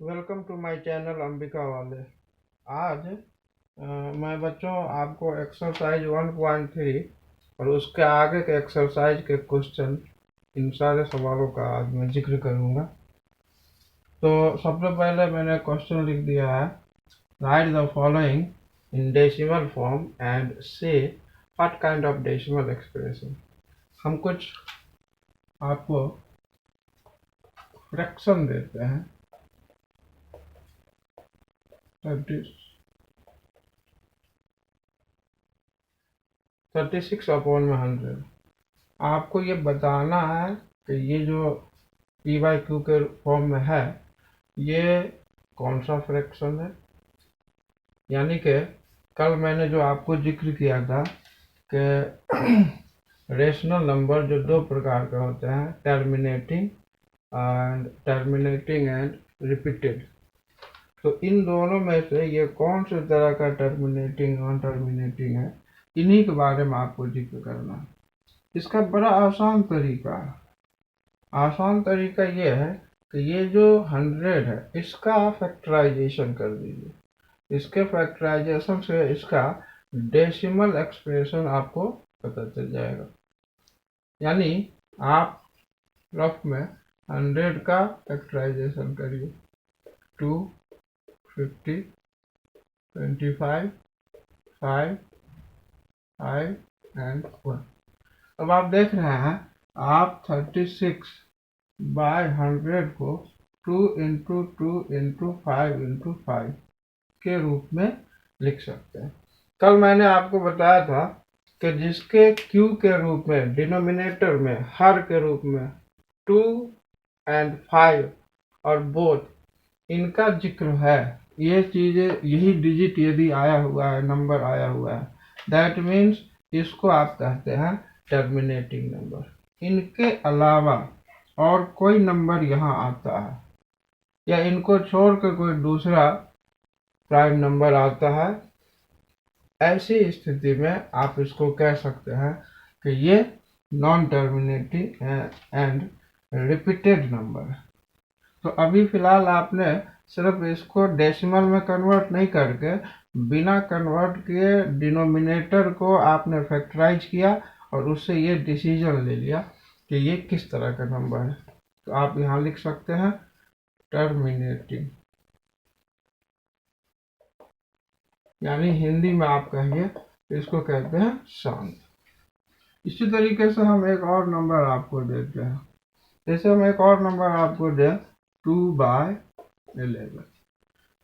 Welcome to my channel Ambika वाले। आज मैं बच्चों आपको एक्सरसाइज 1.3 और उसके आगे के एक्सरसाइज के क्वेश्चन, इन सारे सवालों का आज मैं जिक्र करूंगा। तो सबसे पहले मैंने क्वेश्चन लिख दिया है, write the following in decimal form and say what kind of decimal expression. हम कुछ आपको फ्रैक्शन देते हैं 36/100। आपको ये बताना है कि ये जो पी बाई क्यू के फॉर्म में है ये कौन सा फ्रैक्शन है। यानी कि कल मैंने जो आपको जिक्र किया था कि रेशनल नंबर जो दो प्रकार के होते हैं, टर्मिनेटिंग एंड रिपीटेड। तो इन दोनों में से ये कौन से तरह का टर्मिनेटिंग नॉन टर्मिनेटिंग है, इन्हीं के बारे में आपको जिक्र करना है। इसका बड़ा आसान तरीका ये है कि ये जो 100 है इसका फैक्टराइजेशन कर दीजिए। इसके फैक्टराइजेशन से इसका डेसिमल एक्सप्रेशन आपको पता चल जाएगा। यानी आप रफ में 100 का फैक्टराइजेशन करिए, 2, 50, 25, 5, 5 एंड 1। अब आप देख रहे हैं, आप 36/100 को 2 इंटू 2 इंटू 5 इंटू 5 के रूप में लिख सकते हैं। कल मैंने आपको बताया था कि जिसके क्यू के रूप में, डिनोमिनेटर में, हर के रूप में 2 एंड 5 और बोथ, इनका जिक्र है। ये चीजें, यही डिजिट यदि आया हुआ है, नंबर आया हुआ है, दैट मीन्स इसको आप कहते हैं टर्मिनेटिंग नंबर। इनके अलावा और कोई नंबर यहाँ आता है या इनको छोड़कर कोई दूसरा प्राइम नंबर आता है, ऐसी स्थिति में आप इसको कह सकते हैं कि ये non terminating and repeated number है। तो अभी फिलहाल आपने सिर्फ इसको डेसिमल में कन्वर्ट नहीं करके, बिना कन्वर्ट किए डिनोमिनेटर को आपने फैक्टराइज किया और उससे ये डिसीजन ले लिया कि ये किस तरह का नंबर है। तो आप यहाँ लिख सकते हैं टर्मिनेटिंग, यानी हिंदी में आप कहिए इसको कहते हैं शांत। इसी तरीके से हम एक और नंबर आपको देते हैं। जैसे हम एक और नंबर आपको दें 2/11।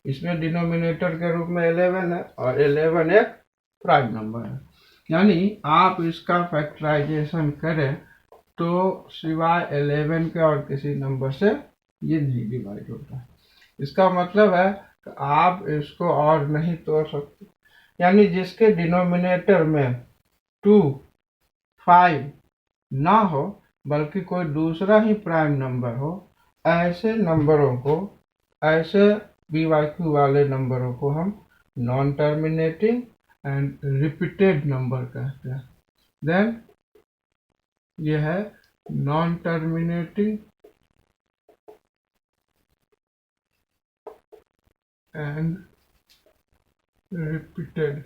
इसमें डिनोमिनेटर के रूप में 11 है और 11 एक प्राइम नंबर है। यानी आप इसका फैक्टराइजेशन करें तो सिवाय 11 के और किसी नंबर से ये नहीं डिवाइड होता है। इसका मतलब है कि आप इसको और नहीं तोड़ सकते। यानी जिसके डिनोमिनेटर में 2, 5 ना हो बल्कि कोई दूसरा ही प्राइम नंबर हो, ऐसे नंबरों को, ऐसे BYQ वाले नंबरों को हम non terminating and repeated number कहते हैं। देन ये है नॉन टर्मिनेटिंग एंड रिपीटेड।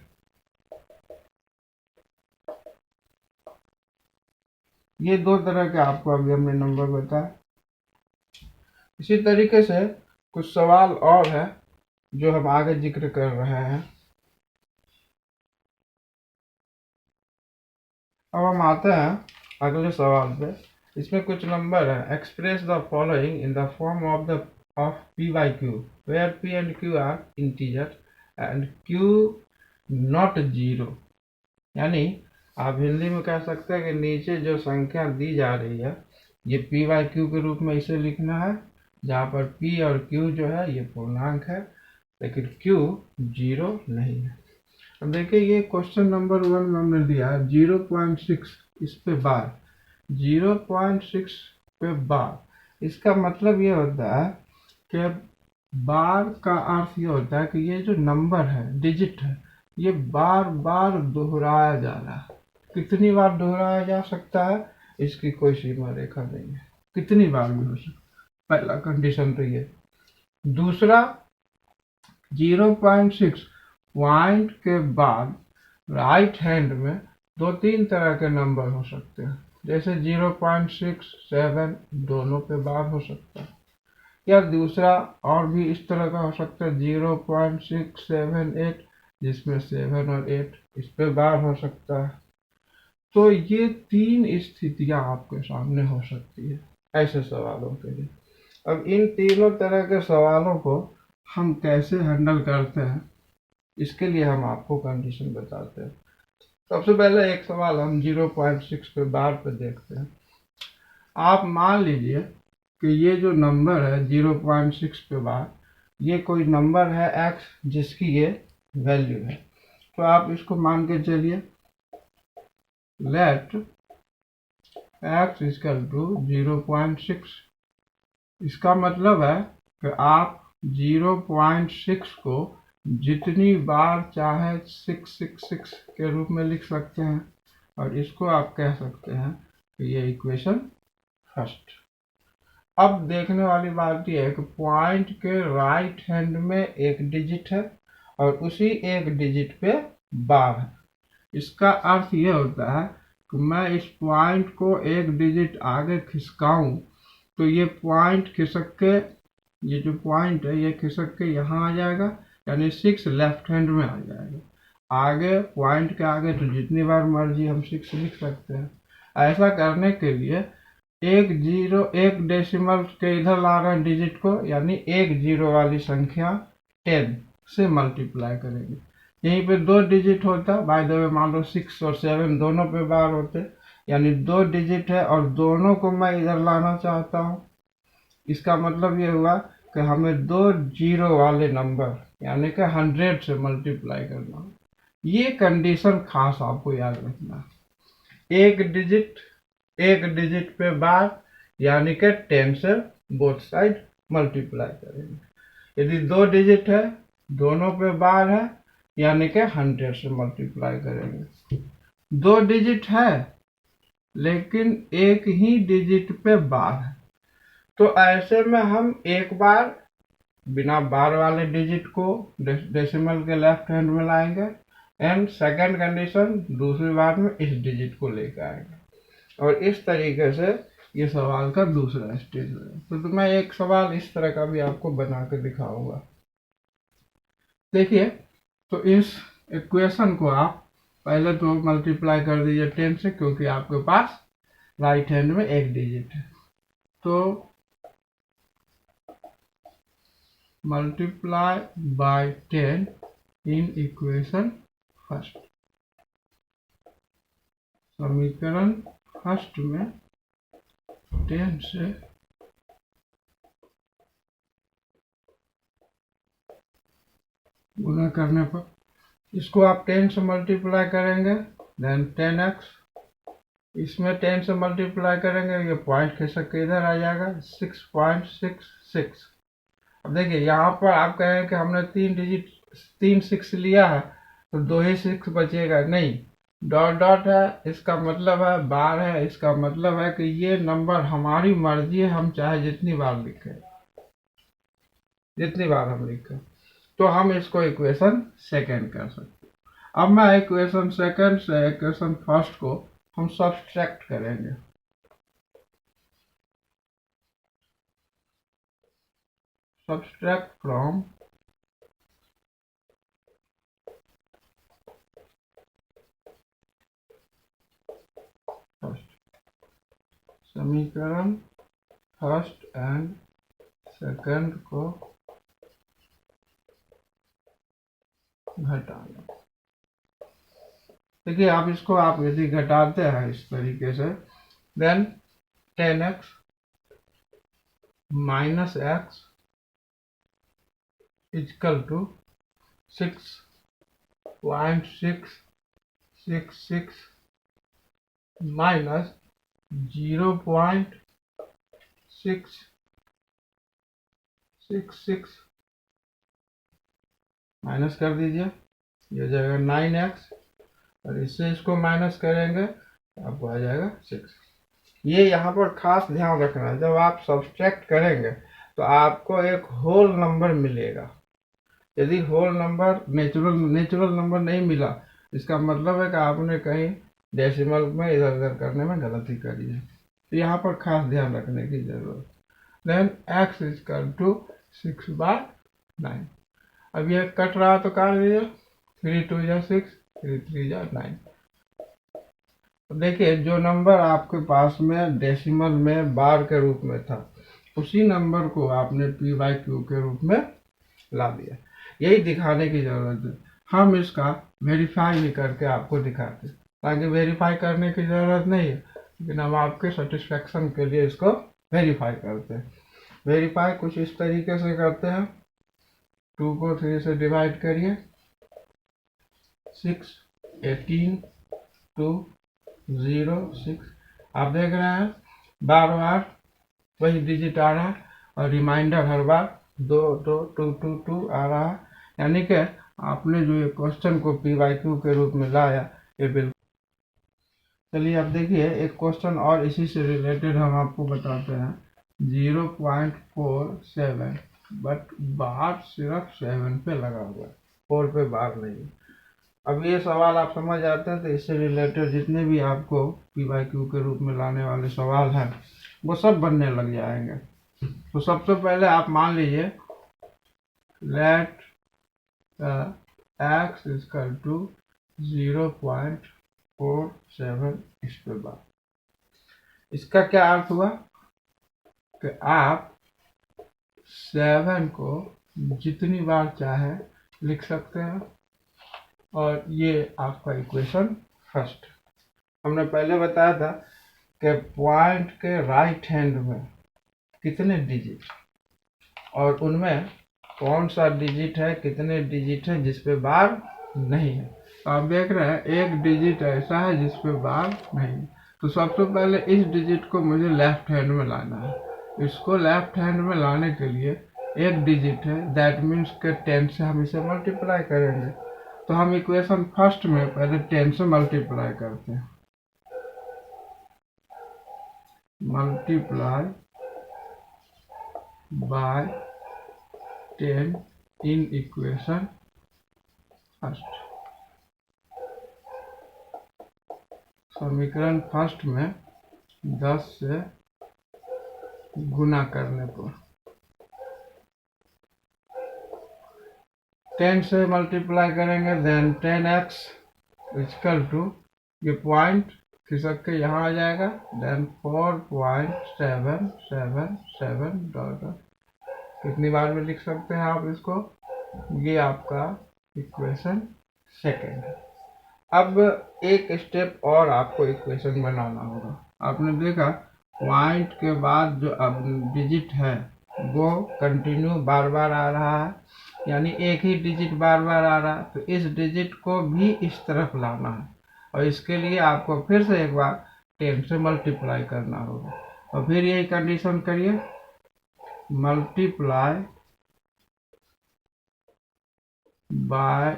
ये दो तरह के आपको अभी हमने नंबर बताया। इसी तरीके से कुछ सवाल और है जो हम आगे जिक्र कर रहे हैं। अब हम आते हैं अगले सवाल पे। इसमें कुछ नंबर है, express the following in the form of P by Q where P and Q are integer and Q not zero. यानी आप हिंदी में कह सकते हैं कि नीचे जो संख्या दी जा रही है ये पी बाई क्यू के रूप में इसे लिखना है, जहाँ पर पी और क्यू जो है ये पूर्णांक है लेकिन क्यू 0 नहीं है। अब देखिए, ये क्वेश्चन नंबर 1 में हमने दिया है 0.6, इस पे बार 0.6 पे बार। इसका मतलब ये होता है कि बार का अर्थ ये होता है कि ये जो नंबर है, डिजिट है, ये बार बार दोहराया जा रहा है। कितनी बार दोहराया जा सकता है इसकी कोई सीमा रेखा नहीं है, कितनी बार भी हो सकता है। पहला कंडीशन तो ये। दूसरा 0.6 पॉइंट के बाद राइट हैंड में दो तीन तरह के नंबर हो सकते हैं, जैसे 0.6, 7 दोनों पे बार हो सकता है, या दूसरा और भी इस तरह का हो सकता है 0.678 जिसमें 7 और 8 इस पे बार हो सकता है। तो ये तीन स्थितियां आपके सामने हो सकती है ऐसे सवालों के लिए। अब इन तीनों तरह के सवालों को हम कैसे हैंडल करते हैं, इसके लिए हम आपको कंडीशन बताते हैं। सबसे पहले एक सवाल हम 0.6 पे बार पे देखते हैं। आप मान लीजिए कि ये जो नंबर है 0.6 पे बार, ये कोई नंबर है x जिसकी ये वैल्यू है। तो आप इसको मान के चलिए लेट x इक्वल टू 0.6। इसका मतलब है कि आप 0.6 को जितनी बार चाहे 666 के रूप में लिख सकते हैं, और इसको आप कह सकते हैं कि ये इक्वेशन फर्स्ट। अब देखने वाली बात यह है कि पॉइंट के राइट हैंड में एक डिजिट है और उसी एक डिजिट पे बार है। इसका अर्थ ये होता है कि मैं इस पॉइंट को एक डिजिट आगे खिसकाऊं तो ये पॉइंट खिसक के, ये जो पॉइंट है ये खिसक के यहाँ आ जाएगा, यानी 6 लेफ्ट हैंड में आ जाएगा। आगे पॉइंट के आगे तो जितनी बार मर्जी हम 6 लिख सकते हैं। ऐसा करने के लिए एक डेसिमल के इधर ला रहे हैं डिजिट को, यानी एक जीरो वाली संख्या 10 से मल्टीप्लाई करेंगे। यहीं पे दो डिजिट होता, बाय द वे मान लो 6 और 7 दोनों पे बार होते, यानी दो डिजिट है और दोनों को मैं इधर लाना चाहता हूँ। इसका मतलब ये हुआ कि हमें दो जीरो वाले नंबर यानी कि 100 से मल्टीप्लाई करना। ये कंडीशन खास आपको याद रखना। एक डिजिट पे बार यानी कि 10 से बोथ साइड मल्टीप्लाई करेंगे। यदि दो डिजिट है दोनों पे बार है यानी कि 100 से मल्टीप्लाई करेंगे। दो डिजिट है लेकिन एक ही डिजिट पे बार है, तो ऐसे में हम एक बार बिना बार वाले डिजिट को डेसिमल के लेफ्ट हैंड में लाएंगे, एंड सेकंड कंडीशन दूसरी बार में इस डिजिट को लेकर आएंगे, और इस तरीके से ये सवाल का दूसरा स्टेज है। तो मैं एक सवाल इस तरह का भी आपको बना के दिखाऊंगा। देखिए, तो इस इक्वेशन को आप पहले तो मल्टीप्लाई कर दीजिए 10 से, क्योंकि आपके पास राइट हैंड में एक डिजिट है। तो multiply by 10 in equation first. समीकरण फर्स्ट में 10 से गुणा करने पर इसको आप 10 से मल्टीप्लाई करेंगे, देन 10x, इसमें 10 से मल्टीप्लाई करेंगे, ये पॉइंट खिसक के इधर आ जाएगा 6.66। अब देखिए यहाँ पर आप कहें कि हमने तीन 6 लिया है तो दो ही 6 बचेगा, नहीं, डॉट डॉट है, इसका मतलब है बार है, इसका मतलब है कि ये नंबर हमारी मर्जी है, हम चाहे जितनी बार लिखें, जितनी बार हम लिखें। तो हम इसको इक्वेशन सेकंड कर सकते हैं। अब मैं इक्वेशन सेकंड से इक्वेशन फर्स्ट को हम सब्सट्रैक्ट करेंगे। सब्सट्रैक्ट फ्रॉम फर्स्ट, समीकरण फर्स्ट एंड सेकंड को घटाना। देखिए, आप इसको आप यदि घटाते हैं इस तरीके से, then 10x minus x equal to 6.666 minus 0.666 minus कर दीजिए, ये जाएगा 9x, और इससे इसको माइनस करेंगे आपको आ जाएगा 6। ये यहाँ पर खास ध्यान रखना है, जब आप सब्सट्रैक्ट करेंगे तो आपको एक होल नंबर मिलेगा। यदि होल नंबर नेचुरल नंबर नहीं मिला, इसका मतलब है कि आपने कहीं डेसिमल में इधर उधर करने में गलती करी है। तो यहाँ पर खास ध्यान रखने की जरूरत। Then x equal to 6/9। अब ये कट रहा तो काट दीजिए, 3 2 जा 6, 3 3 जा 9। देखिए जो नंबर आपके पास में डेसिमल में बार के रूप में था, उसी नंबर को आपने p/q के रूप में ला दिया। यही दिखाने की जरूरत है। हम इसका वेरीफाई भी करके आपको दिखाते हैं, ताकि वेरीफाई करने की जरूरत नहीं है, लेकिन हम आपके सेटिस्फेक्शन के लिए इसको वेरीफाई करते हैं। वेरीफाई कुछ इस तरीके से करते हैं। 2 को 3 से डिवाइड करिए, 6 18 2 0 6। आप देख रहे हैं बार बार वही डिजिट आ रहा है, और रिमाइंडर हर बार 2 2 2 2 2 आ रहा है। यानी कि आपने जो ये क्वेश्चन को p/q के रूप में लाया, ये बिल्कुल। चलिए अब देखिए एक क्वेश्चन और इसी से रिलेटेड हम आपको बताते हैं। 0.47, बट बार सिर्फ 7 पे लगा हुआ है, 4 पे बार नहीं। अब ये सवाल आप समझ आते हैं, तो इससे रिलेटेड जितने भी आपको p/q के रूप में लाने वाले सवाल हैं, वो सब बनने लग जाएंगे। तो सबसे पहले आप मान लीजिए लेट x इजकल टू 0.47 इस पे बार। इसका क्या अर्थ हुआ कि आप 7 को जितनी बार चाहे लिख सकते हैं, और ये आपका इक्वेशन फर्स्ट। हमने पहले बताया था कि पॉइंट के राइट हैंड में कितने डिजिट, और उनमें कौन सा डिजिट है, कितने डिजिट है जिस पे बार नहीं है। तो आप देख रहे हैं एक डिजिट ऐसा है जिस पे बार नहीं है। तो सबसे पहले इस डिजिट को मुझे लेफ्ट हैंड में लाना है। इसको लेफ्ट हैंड में लाने के लिए एक डिजिट है, दैट मीन्स के 10 से हम इसे मल्टीप्लाई करेंगे। तो हम इक्वेशन फर्स्ट में पहले 10 से मल्टीप्लाई करते हैं। Multiply by 10 in equation first. समीकरण फर्स्ट में 10 से गुना करने पर 10 से मल्टीप्लाई करेंगे, देन 10x इक्वल टू, ये पॉइंट खिसक के यहाँ आ जाएगा, देन 4.777 डॉलर। कितनी बार में लिख सकते हैं आप इसको? ये आपका इक्वेशन सेकेंड है। अब एक स्टेप और आपको इक्वेशन बनाना होगा। आपने देखा पॉइंट के बाद जो अब डिजिट है वो कंटिन्यू बार बार आ रहा है, यानी एक ही डिजिट बार बार आ रहा है। तो इस डिजिट को भी इस तरफ लाना है, और इसके लिए आपको फिर से एक बार 10 से मल्टीप्लाई करना होगा। और फिर यही कंडीशन करिए, multiply by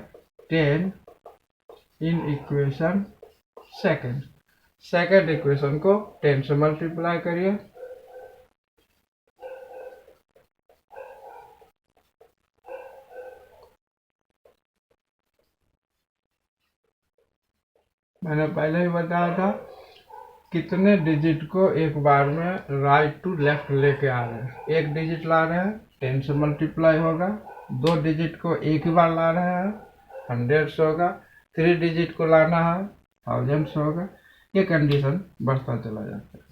10 in equation second equation को 10 से मल्टीप्लाई करिए। मैंने पहले ही बताया था कितने डिजिट को एक बार में राइट टू लेफ्ट लेके आ रहे हैं। एक डिजिट ला रहे हैं, 10 से मल्टीप्लाई होगा। 2 डिजिट को एक ही बार ला रहे हैं, 100 से होगा। 3 डिजिट को लाना है, 1000 से होगा। ये कंडीशन बढ़ता चला जाता है।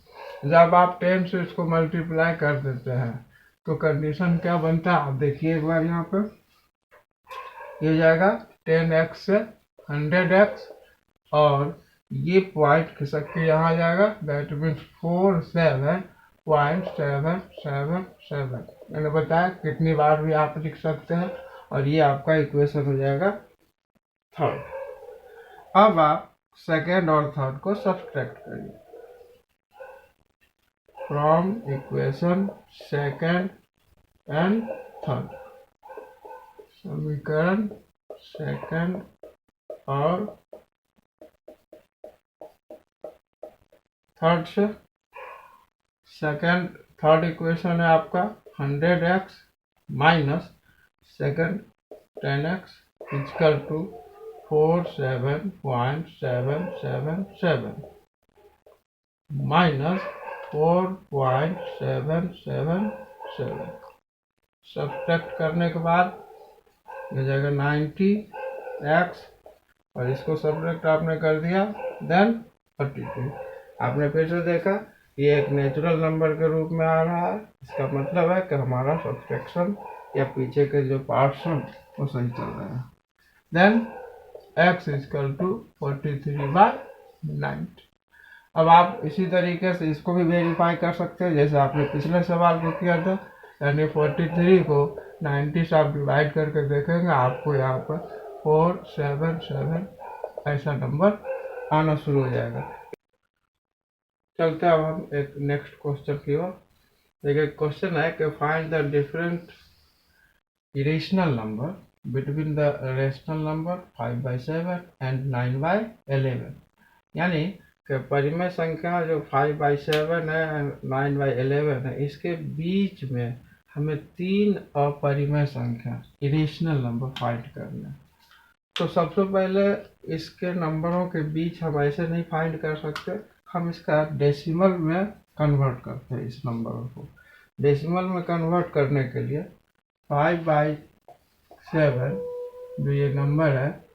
जब आप 10 से इसको मल्टीप्लाई कर देते हैं तो कंडीशन क्या बनता है, आप देखिए एक बार यहाँ पे। ये जाएगा 10x से 100x, और ये पॉइंट खिसक के यहाँ जाएगा, दैट मीन्स 47.777। मैंने बताया कितनी बार भी आप लिख सकते हैं, और ये आपका इक्वेशन हो जाएगा थर्ड। अब आप सेकेंड और थर्ड को सब्सट्रैक्ट करिए from equation second and third. समीकरण सेकेंड और थर्ड से। थर्ड इक्वेशन है आपका 100x minus second 10x equal to 47.777 minus 4.777। Subtract करने के बाद मिल जाएगा 90x और इसको सब्ट्रैक्ट आपने कर दिया, देन 32। आपने फिर से देखा ये एक नेचुरल नंबर के रूप में आ रहा है, इसका मतलब है कि हमारा सब्ट्रैक्शन या पीछे के जो पार्ट्स हैं वो सही चल रहे हैं। Then x equal to 43/90। अब आप इसी तरीके से इसको भी वेरीफाई कर सकते हैं जैसे आपने पिछले सवाल को किया था, यानी 43 को 90 से आप डिवाइड करके देखेंगे, आपको यहाँ पर 477 ऐसा नंबर आना शुरू हो जाएगा। चलते हैं अब हम एक नेक्स्ट क्वेश्चन की ओर। देखिए क्वेश्चन है कि find the different irrational number between the rational number 5/7 and 9/11। यानी कि परिमेय संख्या जो 5/7 है, 9/11 है, इसके बीच में हमें 3 अपरिमेय संख्या इरेशनल नंबर फाइंड करना है। तो सबसे पहले इसके नंबरों के बीच हम ऐसे नहीं फाइंड कर सकते, हम इसका डेसिमल में कन्वर्ट करते हैं। इस नंबरों को डेसिमल में कन्वर्ट करने के लिए 5/7 जो ये नंबर है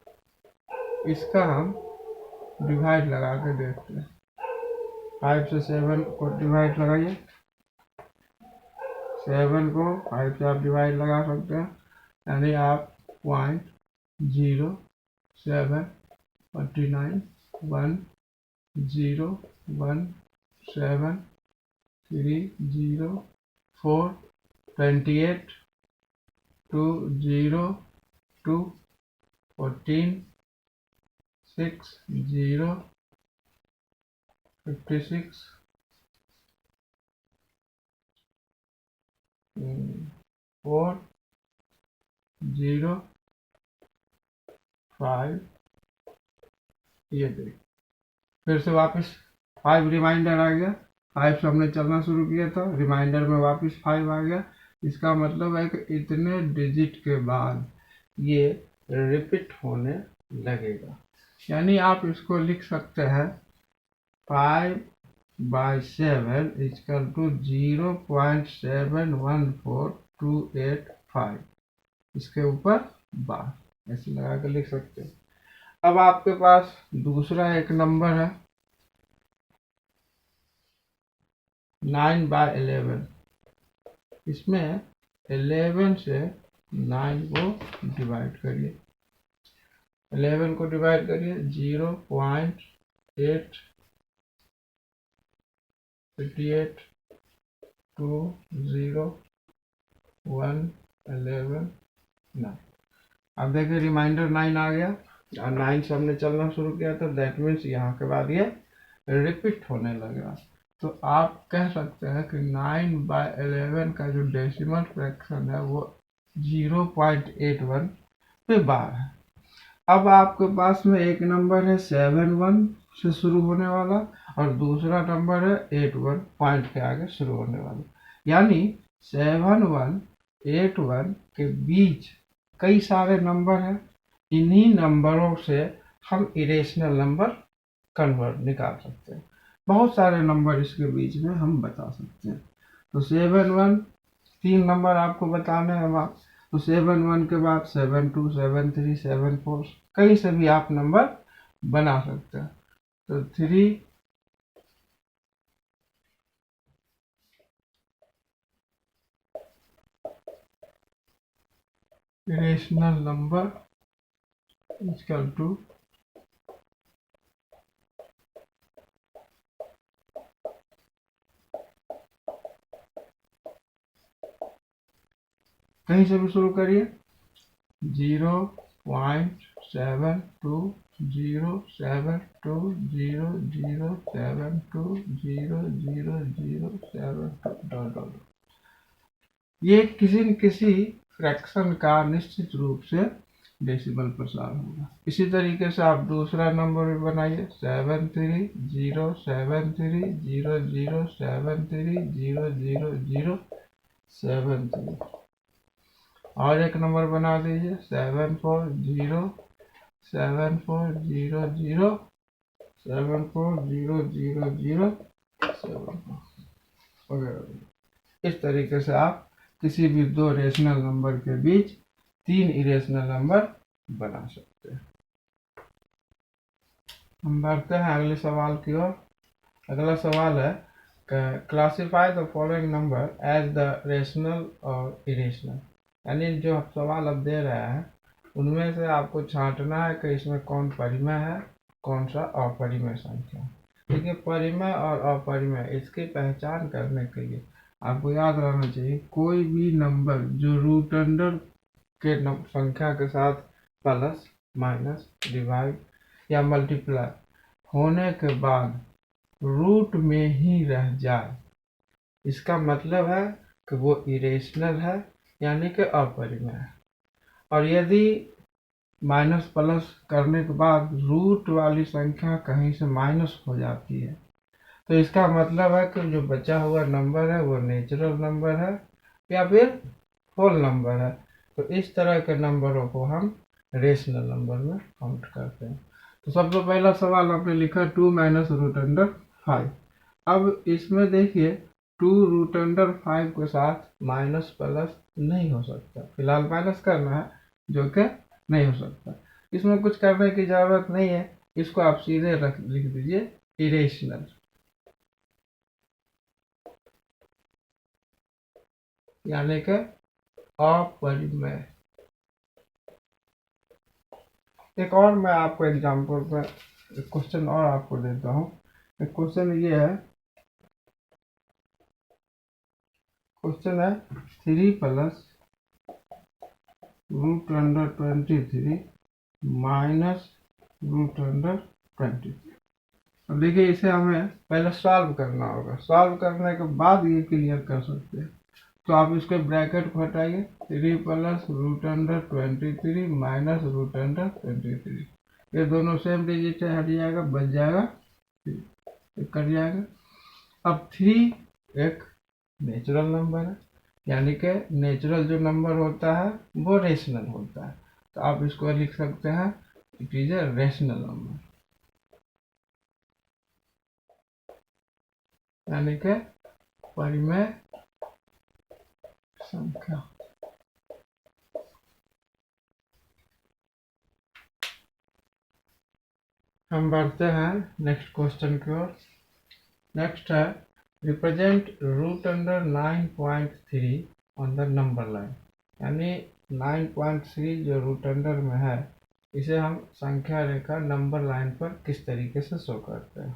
इसका हम डिवाइड लगा के देखते हैं। 5 से 7 को डिवाइड लगाइए, 7 को 5 से आप डिवाइड लगा सकते हैं, यानी आप 0.0749 1 0 1 7 3 0 4 28 2 0 2 14 6 0 56 4 0 5। ये देख फिर से वापस 5 रिमाइंडर आ गया, 5 से हमने चलना शुरू किया था, रिमाइंडर में वापस 5 आ गया। इसका मतलब है कि इतने डिजिट के बाद ये रिपीट होने लगेगा। यानी आप इसको लिख सकते हैं 5/7 इक्वल टू 0.714285, इसके ऊपर बार ऐसे लगा कर लिख सकते हैं। अब आपके पास दूसरा एक नंबर है 9/11। इसमें 11 से 9 को डिवाइड करिए, 11 को डिवाइड करिए 0.8 58 2 0 1 11 9। अब देखिए रिमाइंडर 9 आ गया और 9 से हमने चलना शुरू किया था, दैट मीन्स यहाँ के बाद ये रिपीट होने लगा। तो आप कह सकते हैं कि 9/11 का जो डेसिमल फ्रैक्शन है वो 0.81 पे बार है। अब आपके पास में एक नंबर है 71 से शुरू होने वाला और दूसरा नंबर है 81 पॉइंट के आगे शुरू होने वाला, यानी 7181 के बीच कई सारे नंबर हैं। इन्हीं नंबरों से हम इरेशनल नंबर कन्वर्ट निकाल सकते हैं। बहुत सारे नंबर इसके बीच में हम बता सकते हैं। तो 71 3 नंबर आपको बताने हैं, तो 71 के बाद 72 73 74 कहीं से भी आप नंबर बना सकते हैं। तो 3 इरेशनल नंबर इक्वल टू कहीं से भी शुरू करिए 0.72072007200072। ये किसी न किसी फ्रैक्शन का निश्चित रूप से डेसिमल प्रसार होगा। इसी तरीके से आप दूसरा नंबर भी बनाइए 730730073000 7 3। और एक नंबर बना दीजिए 7 4 0 7 4 0 0 7 4 0 0 0 7 वगैरह। इस तरीके से आप किसी भी दो रेशनल नंबर के बीच तीन इरेशनल नंबर बना सकते हैं। हम बढ़ते हैं अगले सवाल की ओर। अगला सवाल है classify the following number as the rational और इरेशनल। यानी जो सवाल अब दे रहा है उनमें से आपको छांटना है कि इसमें कौन परिमेय है, कौन सा अपरिमेय संख्या है। देखिए परिमेय और अपरिमेय इसकी पहचान करने के लिए आपको याद रहना चाहिए कोई भी नंबर जो रूट अंडर के संख्या के साथ प्लस माइनस डिवाइड या मल्टीप्लाई होने के बाद रूट में ही रह जाए, इसका मतलब है कि वो इरेशनल है यानी कि अपरिमेय है। और यदि माइनस प्लस करने के बाद रूट वाली संख्या कहीं से माइनस हो जाती है तो इसका मतलब है कि जो बचा हुआ नंबर है वो नेचुरल नंबर है या फिर होल नंबर है। तो इस तरह के नंबरों को हम रेशनल नंबर में काउंट करते हैं। तो सबसे पहला सवाल आपने लिखा 2 माइनस रूट अंडर 5। अब इसमें देखिए 2 रूट अंडर 5 के साथ माइनस प्लस नहीं हो सकता, फिलहाल माइनस करना है जो कि नहीं हो सकता। इसमें कुछ करने की जरूरत नहीं है, इसको आप सीधे लिख दीजिए इरेशनल यानी कि अपरिमेय। एक और मैं आपको एग्जांपल पर एक क्वेश्चन और आपको देता हूँ। एक क्वेश्चन ये है, क्वेश्चन है 3 plus root under 23 minus root under 23। अब देखिए इसे हमें पहले सॉल्व करना होगा, सॉल्व करने के बाद ये क्लियर कर सकते हैं। तो आप इसके ब्रैकेट को हटाइए, 3 plus root under 23 minus root under 23। ये दोनों सेम डिजिट है, हट जाएगा, बच जाएगा, कट जाएगा। अब 3 एक नेचुरल नंबर है यानी कि नेचुरल जो नंबर होता है वो रेशनल होता है। तो आप इसको लिख सकते हैं it is a rational number यानी कि परिमेय संख्या। हम बढ़ते हैं नेक्स्ट क्वेश्चन की ओर। नेक्स्ट है represent root under 9.3 on the number line. यानी 9.3 जो रूट अंडर में है इसे हम संख्या रेखा नंबर लाइन पर किस तरीके से शो करते हैं।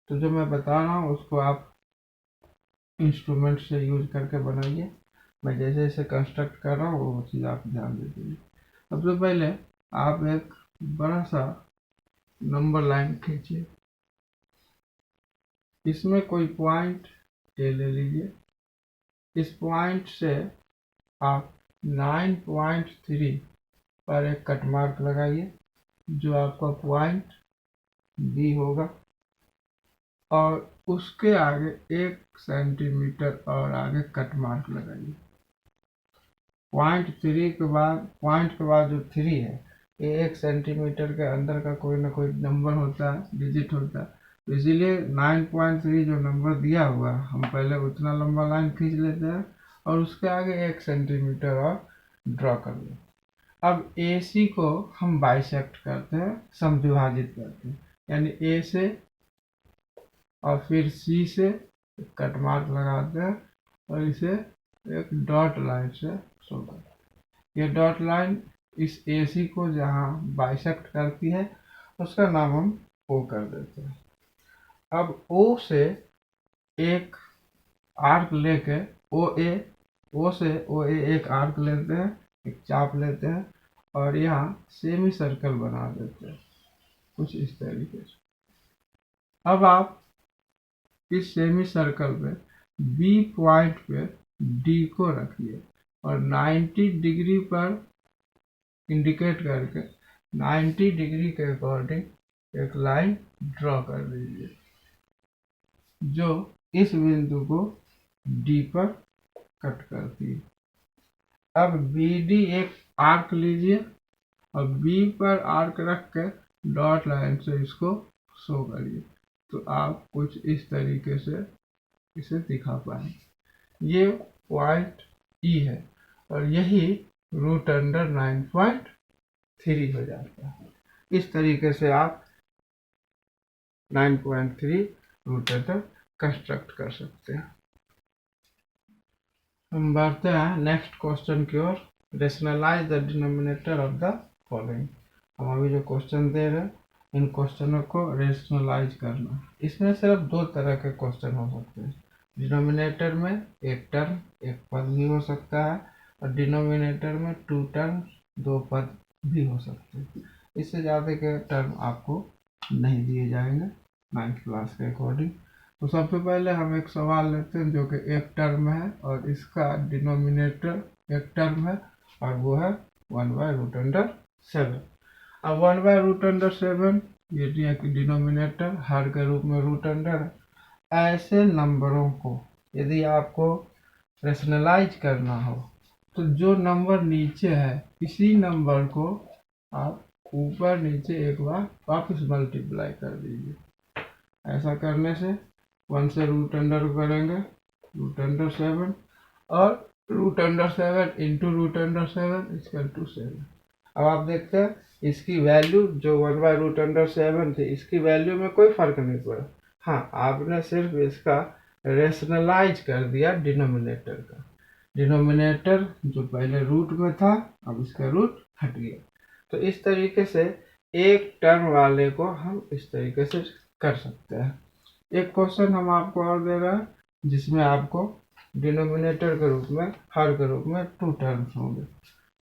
तो जो मैं बता रहा हूँ उसको आप इंस्ट्रूमेंट से यूज करके बनाइए। मैं जैसे जैसे कंस्ट्रक्ट कर रहा हूँ वो चीज़ आप ध्यान दीजिए। सबसे पहले आप एक बड़ा सा नंबर लाइन खींचिए, इसमें कोई पॉइंट ए ले लीजिए। इस पॉइंट से आप 9.3 पर एक कट मार्क लगाइए जो आपका पॉइंट बी होगा और उसके आगे 1 सेंटीमीटर और आगे कट मार्क लगाइए। पॉइंट के बाद जो 3 है ये 1 सेंटीमीटर के अंदर का कोई ना कोई नंबर होता है, डिजिट होता है। तो इसीलिए 9.3 जो नंबर दिया हुआ है हम पहले उतना लंबा लाइन खींच लेते हैं और उसके आगे 1 सेंटीमीटर और ड्रॉ कर लेते हैं। अब AC को हम बाइसेक्ट करते हैं, समद्विभाजित करते हैं, यानी A से और फिर C से कट मार्क लगाते हैं और इसे एक डॉट लाइन से शो करते हैं। ये डॉट लाइन इस AC को जहाँ बाइसेक्ट करती है उसका नाम हम O कर देते हैं। अब O से एक आर्क लेके O से OA एक आर्क लेते हैं, एक चाप लेते हैं और यहाँ सेमी सर्कल बना देते हैं कुछ इस तरीके से। अब आप इस सेमी सर्कल पे B पॉइंट पे D को रखिए और 90 डिग्री पर इंडिकेट करके 90 डिग्री के अकॉर्डिंग एक लाइन ड्रॉ कर दीजिए जो इस बिंदु को D पर कट करती है। अब BD एक आर्क लीजिए और B पर आर्क रख के डॉट लाइन से इसको शो करिए, तो आप कुछ इस तरीके से इसे दिखा पाए। ये पॉइंट E है और यही रूट अंडर 9.3 हो जाता है। इस तरीके से आप 9.3 रूट अंडर कंस्ट्रक्ट कर सकते हैं। हम बढ़ते हैं नेक्स्ट क्वेश्चन की ओर। Rationalise the denominator of the following. हम अभी जो क्वेश्चन दे रहे हैं, इन क्वेश्चनों को रेशनलाइज करना। इसमें सिर्फ दो तरह के क्वेश्चन हो सकते हैं। डिनोमिनेटर में एक टर्म, एक पद भी हो सकता है, और डिनोमिनेटर में 2 टर्म, 2 पद भी हो सकते हैं। इससे ज़्यादा के टर्म आपको नहीं दिए जाएंगे 9th क्लास के अकॉर्डिंग। तो सबसे पहले हम एक सवाल लेते हैं जो कि एक टर्म है और इसका डिनोमिनेटर एक टर्म है और वो है 1/√7। अब 1/√7 ये डिनोमिनेटर हर के रूप में रूट अंडर है। ऐसे नंबरों को यदि आपको रेशनलाइज करना हो तो जो नंबर नीचे है इसी नंबर को आप ऊपर नीचे एक बार वापस मल्टीप्लाई कर दीजिए। ऐसा करने से 1 से रूट अंडर करेंगे √7 और √7 इंटू √7 इक्वल टू 7। अब आप देखते हैं इसकी वैल्यू जो 1/√7 थी, इसकी वैल्यू में कोई फर्क नहीं पड़ा। हाँ, आपने सिर्फ इसका रेशनलाइज कर दिया डिनोमिनेटर का। डिनोमिनेटर जो पहले रूट में था अब इसका रूट हट गया। तो इस तरीके से एक टर्म वाले को हम इस तरीके से कर सकते हैं। एक क्वेश्चन हम आपको और दे रहे हैं जिसमें आपको डिनोमिनेटर के रूप में हर के रूप में 2 टर्म्स होंगे।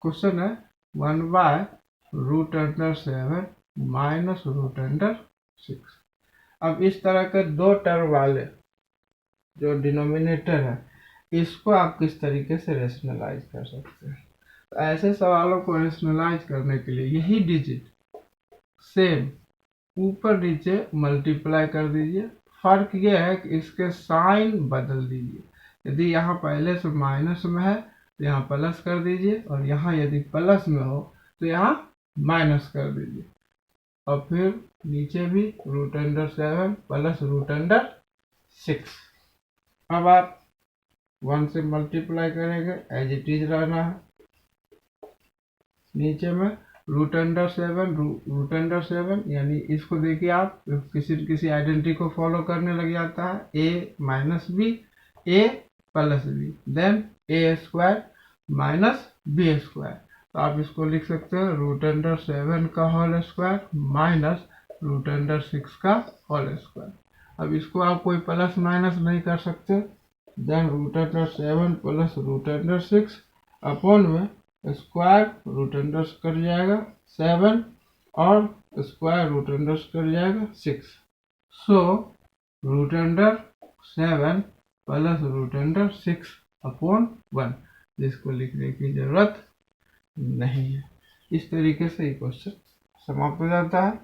क्वेश्चन है 1/√7 माइनस √6। अब इस तरह के 2 टर्म वाले जो डिनोमिनेटर है इसको आप किस तरीके से रेशनलाइज कर सकते हैं। तो ऐसे सवालों को रेशनलाइज करने के लिए यही डिजिट सेम ऊपर नीचे मल्टीप्लाई कर दीजिए। फर्क यह है कि इसके साइन बदल दीजिए। यदि यहाँ पहले से माइनस में है तो यहाँ प्लस कर दीजिए, और यहाँ यदि प्लस में हो तो यहाँ माइनस कर दीजिए। और फिर नीचे भी √7 प्लस √6। अब आप 1 से मल्टीप्लाई करेंगे, एज इट इज रहना है। नीचे में √7 यानी इसको देखिए, आप किसी आइडेंटिटी को फॉलो करने लग जाता है। a - b, a + b, then a² - b²। तो आप इसको लिख सकते हैं √7 का होल स्क्वायर माइनस √6 का होल स्क्वायर। अब इसको आप कोई प्लस माइनस नहीं कर सकते। देन √7 प्लस √6 अपॉन में स्क्वायर √6 कर जाएगा 7 और स्क्वायर √6 कर जाएगा 6। सो √7 प्लस √6 अपॉन 1, जिसको लिखने की जरूरत नहीं है। इस तरीके से ये क्वेश्चन समाप्त हो जाता है।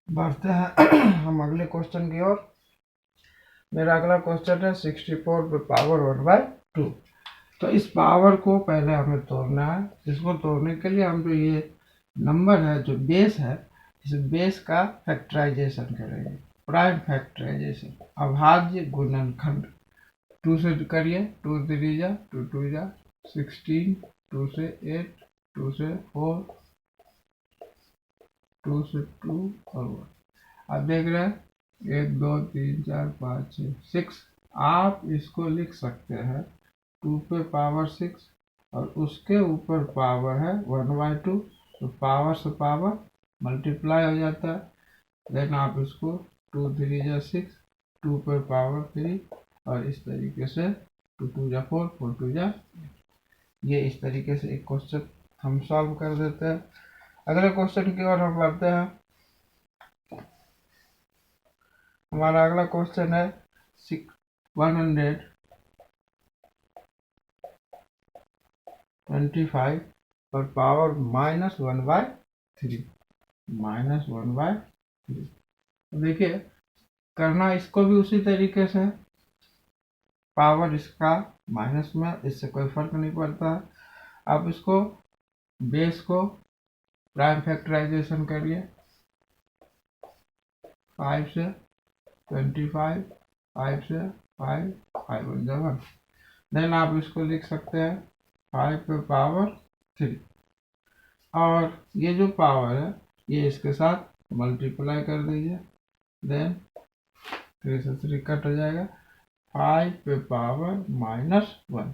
बढ़ते हैं हम अगले क्वेश्चन की ओर। मेरा अगला क्वेश्चन है 64 पे पावर 1/2। तो इस पावर को पहले हमें तोड़ना है। इसको तोड़ने के लिए हम जो ये नंबर है जो बेस है, इस बेस का फैक्टराइजेशन करेंगे, प्राइम फैक्टराइजेशन, अभाज्य गुणनखंड। 2 से करिए, 2 3 जा 2 2 जा 16, 2 से 8, 2 से 4, 2 से 2 और 1। आप देख रहे हैं 1 2 3 4 5 6 6। आप इसको लिख सकते हैं 2 पे पावर 6 और उसके ऊपर पावर है 1/2, तो पावर से पावर मल्टीप्लाई हो जाता है। देन आप इसको 2 3 जा 6, 2 पर पावर 3 और इस तरीके से 2 2 जा 4, 4 2 जा। ये इस तरीके से एक क्वेश्चन हम सॉल्व कर देते हैं। अगले क्वेश्चन की ओर हम बढ़ते हैं। हमारा अगला क्वेश्चन है 125 पर पावर -1/3। देखिए करना इसको भी उसी तरीके से। पावर इसका माइनस में, इससे कोई फर्क नहीं पड़ता है। आप इसको बेस को प्राइम फैक्टराइजेशन करिए, 5 से 25, 5 से 5, 5 बन जाएगा। देन आप इसको लिख सकते हैं 5 पे पावर 3, और ये जो पावर है ये इसके साथ मल्टीप्लाई कर दीजिए। देन 3 से 3 कट हो जाएगा, 5 पे पावर -1।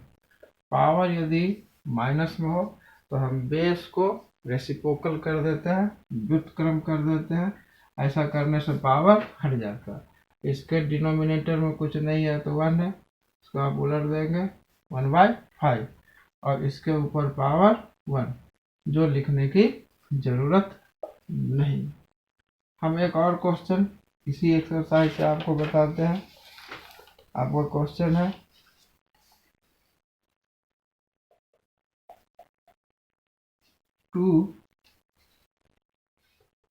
पावर यदि माइनस में हो तो हम बेस को रेसिप्रोकल कर देते हैं, व्युत्क्रम कर देते हैं। ऐसा करने से पावर हट जाता है। इसके डिनोमिनेटर में कुछ नहीं है तो 1 है, इसको आप उलट देंगे 1/5, और इसके ऊपर पावर 1, जो लिखने की जरूरत नहीं। हम एक और क्वेश्चन इसी एक्सरसाइज से आपको बताते हैं। आपका क्वेश्चन है 2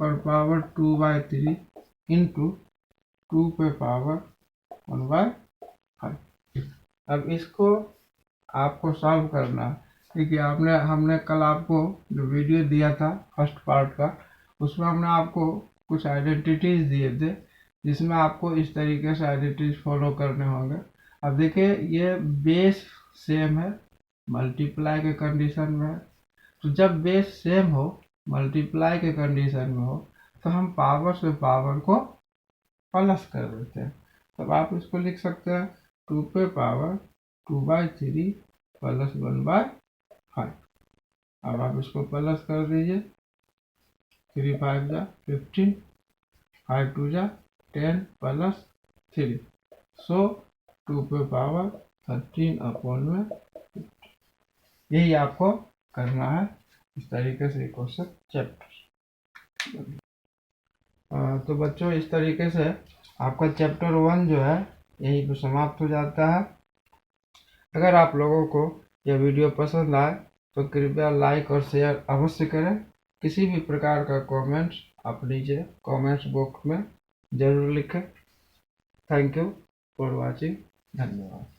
पर पावर 2/3 इंटू 2 पे पावर 1/5। अब इसको आपको सॉल्व करना है, क्योंकि हमने कल आपको जो वीडियो दिया था फर्स्ट पार्ट का, उसमें हमने आपको कुछ आइडेंटिटीज दिए थे, जिसमें आपको इस तरीके से आइडेंटिटीज फॉलो करने होंगे। अब देखिए ये बेस सेम है, मल्टीप्लाई के कंडीशन में है, तो जब बेस सेम हो, मल्टीप्लाई के कंडीशन में हो, तो हम पावर से पावर को प्लस कर देते हैं। तब आप इसको लिख सकते हैं 2 पे पावर 2/3 प्लस 1/5। अब आप इसको प्लस कर दीजिए, 3 5 जा 15, 5 2 जा 10 प्लस 3, सो 2 पे पावर 13/में। यही आपको करना है, इस तरीके से क्वेश्चन चैप्टर। तो बच्चों इस तरीके से आपका चैप्टर 1 जो है यहीं पर समाप्त हो जाता है। अगर आप लोगों को यह वीडियो पसंद आए तो कृपया लाइक और शेयर अवश्य करें। किसी भी प्रकार का कमेंट्स आप नीचे कमेंट्स बॉक्स में जरूर लिखें। Thank you for watching. धन्यवाद।